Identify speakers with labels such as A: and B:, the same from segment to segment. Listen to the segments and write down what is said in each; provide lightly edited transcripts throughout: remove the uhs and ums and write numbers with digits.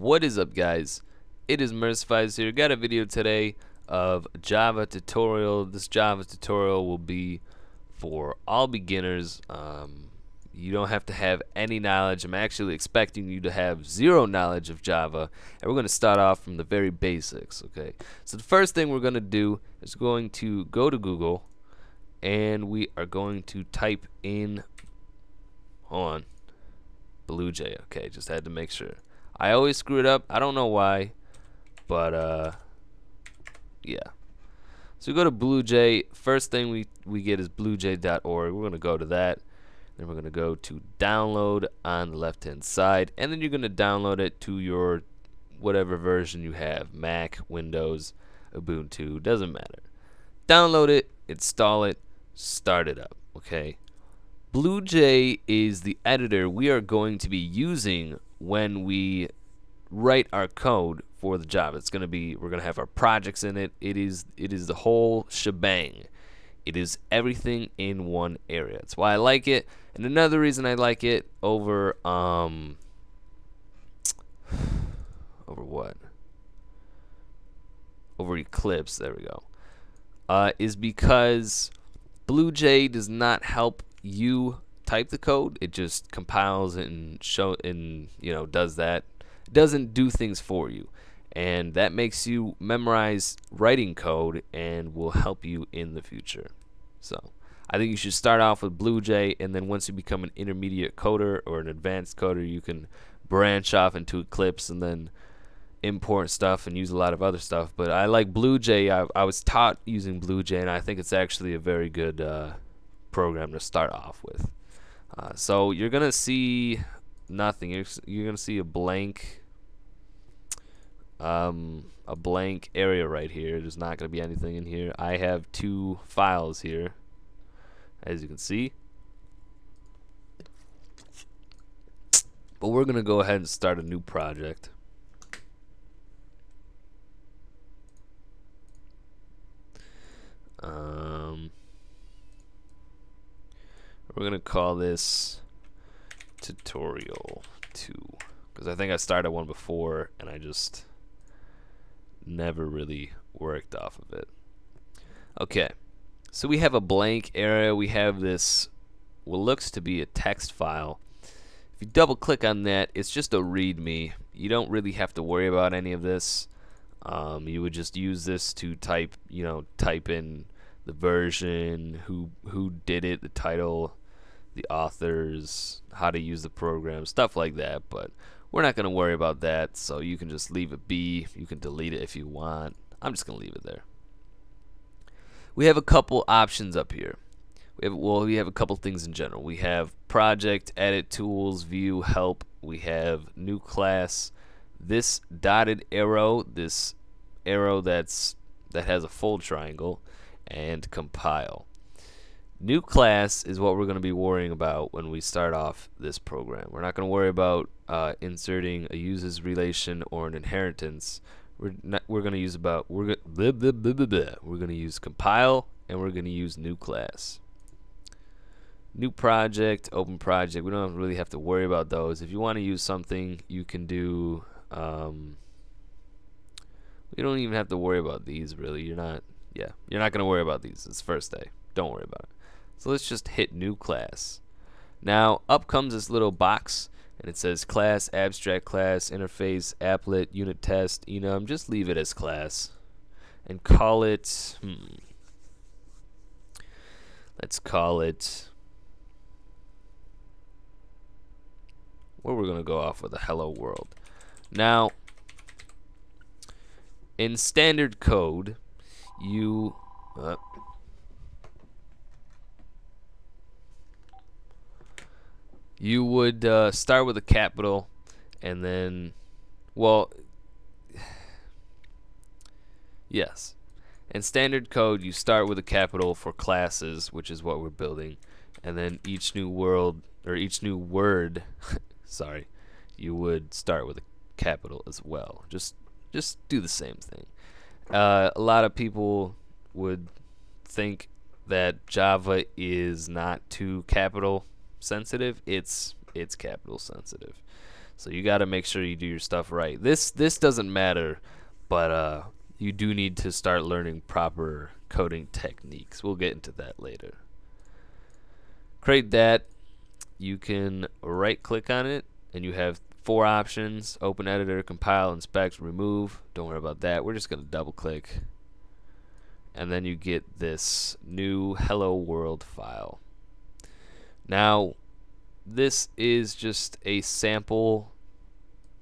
A: What is up, guys? It is Mercifies here. Got a video today of a Java tutorial. This Java tutorial will be for all beginners. You don't have to have any knowledge. I'm actually expecting you to have zero knowledge of Java, and we're going to start off from the very basics. Okay, so the first thing we're going to do is going to go to Google, and we are going to type in, hold on, BlueJ. Okay, just had to make sure. I always screw it up. I don't know why, but yeah. So we go to BlueJ. First thing we get is bluej.org. We're going to go to that. Then we're going to go to download on the left hand side, and then you're going to download it to your whatever version you have, Mac, Windows, Ubuntu, doesn't matter. Download it, install it, start it up. Okay. BlueJ is the editor we are going to be using when we write our code for the Java. It's going to be, we're going to have our projects in it. It is the whole shebang. It is everything in one area. That's why I like it. And another reason I like it over over what? Over Eclipse, there we go. Is because BlueJ does not help you type the code. It just compiles it and does that. It doesn't do things for you, and that makes you memorize writing code and will help you in the future. So I think you should start off with BlueJ, and then once you become an intermediate coder or an advanced coder, you can branch off into Eclipse and then import stuff and use a lot of other stuff. But I like BlueJ. I was taught using BlueJ, and I think it's actually a very good program to start off with. So you're gonna see nothing. You're gonna see a blank area right here. There's not gonna be anything in here. I have two files here, as you can see. But we're gonna go ahead and start a new project. We're gonna call this tutorial 2 because I think I started one before and I just never really worked off of it. Okay, so we have a blank area. We have this what looks to be a text file. If you double click on that, it's just a readme. You don't really have to worry about any of this. You would just use this to type in the version, who did it, the title, the authors, how to use the program, stuff like that. But we're not going to worry about that, so you can just leave it be. You can delete it if you want. I'm just going to leave it there. We have a couple options up here. We have a couple things in general. We have project, edit, tools, view, help. We have new class. This dotted arrow, this arrow that has a full triangle, and compile. New class is what we're going to be worrying about when we start off this program. We're not going to worry about inserting a uses relation or an inheritance. We're going to use compile, and we're going to use new class. New project, open project. We don't really have to worry about those. If you want to use something, you can do. You don't even have to worry about these really. You're not going to worry about these. It's first day. Don't worry about it. So let's just hit new class. Now up comes this little box, and it says class, abstract class, interface, applet, unit test, enum. Just leave it as class and call it. Let's call it. Well, we're gonna go off with a HelloWorld. Now, in standard code, you would start with a capital, and then, well, yes. In standard code, you start with a capital for classes, which is what we're building, and then each new word, sorry, you would start with a capital as well. Just do the same thing. A lot of people would think that Java is not too capital sensitive. It's capital sensitive. So you got to make sure you do your stuff right. This doesn't matter, but you do need to start learning proper coding techniques. We'll get into that later. Create that. You can right click on it and you have 4 options: open editor, compile, inspect, remove. Don't worry about that. We're just going to double click. And then you get this new HelloWorld file. Now, this is just a sample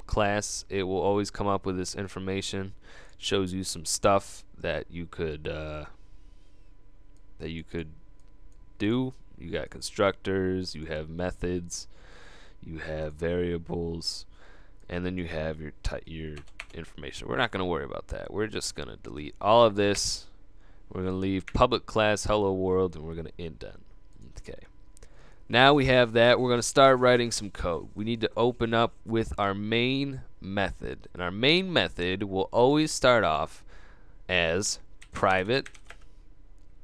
A: class. It will always come up with this information. Shows you some stuff that you could do. You got constructors, you have methods, you have variables, and then you have your information. We're not going to worry about that. We're just going to delete all of this. We're going to leave public class hello world, and we're going to indent. Okay. Now we have that. We're going to start writing some code. We need to open up with our main method, and our main method will always start off as private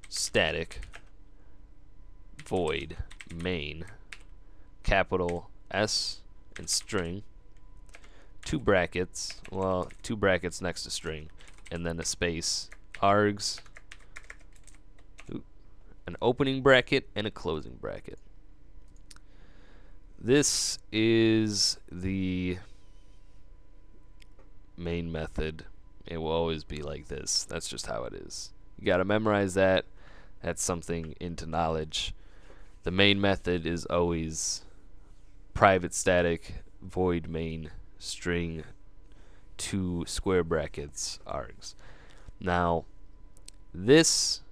A: static void main, capital S and string, 2 brackets, well, 2 brackets next to string, and then a space, args, an opening bracket and a closing bracket. This is the main method. It will always be like this. That's just how it is. You got to memorize that. That's something into knowledge. The main method is always private static void main string 2 square brackets args. Now this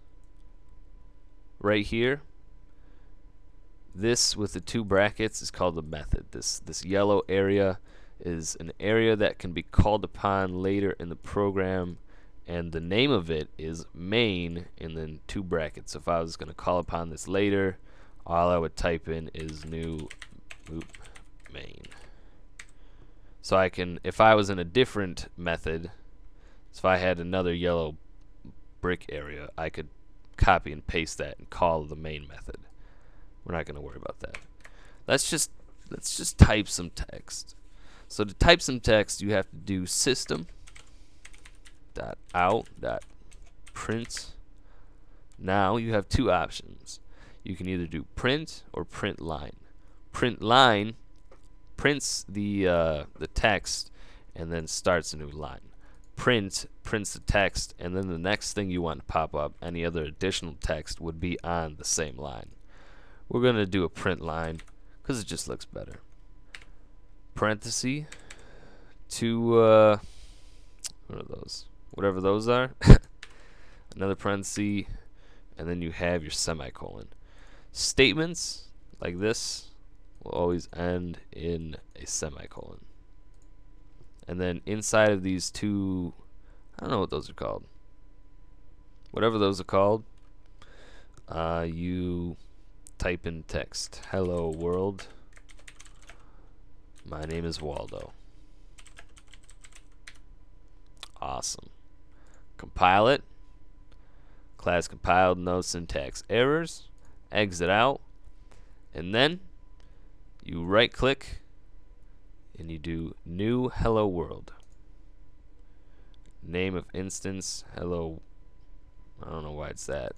A: right here, this with the 2 brackets is called the method. This yellow area is an area that can be called upon later in the program, and the name of it is main and then 2 brackets. So if I was going to call upon this later, all I would type in is new main. So I can, if I was in a different method, so if I had another yellow brick area, I could copy and paste that and call the main method. We're not going to worry about that. Let's just type some text. So to type some text, you have to do system.out.print. Now you have 2 options. You can either do print or print line. Print line prints the text and then starts a new line. Print prints the text, and then the next thing you want to pop up, any other additional text, would be on the same line. We're going to do a print line because it just looks better. Parenthesis to what are those? Whatever those are. Another parenthesis, and then you have your semicolon. Statements like this will always end in a semicolon. And then inside of these 2, I don't know what those are called. Whatever those are called, you type in text. Hello world. My name is Waldo. Awesome. Compile it. Class compiled, no syntax errors. Exit out. And then you right click and you do new hello world. Name of instance hello. I don't know why it's that.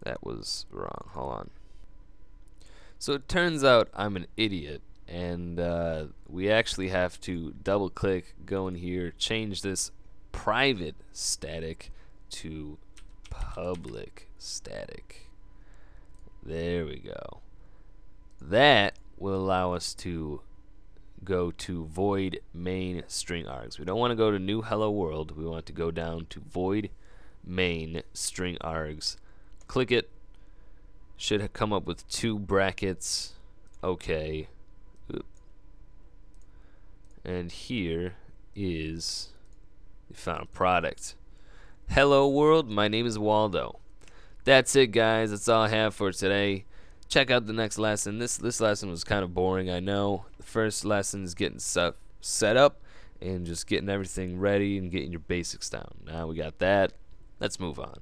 A: That was wrong. Hold on. So it turns out I'm an idiot, and we actually have to double click, go in here, change this private static to public static. There we go. That will allow us to go to void main string args. We don't want to go to new hello world. We want to go down to void main string args. Click it. Should come up with 2 brackets. Okay. And here is the final product. Hello world, my name is Waldo. That's it, guys. That's all I have for today. Check out the next lesson. This lesson was kind of boring, I know. The first lesson is getting stuff set up and just getting everything ready and getting your basics down. Now we got that. Let's move on.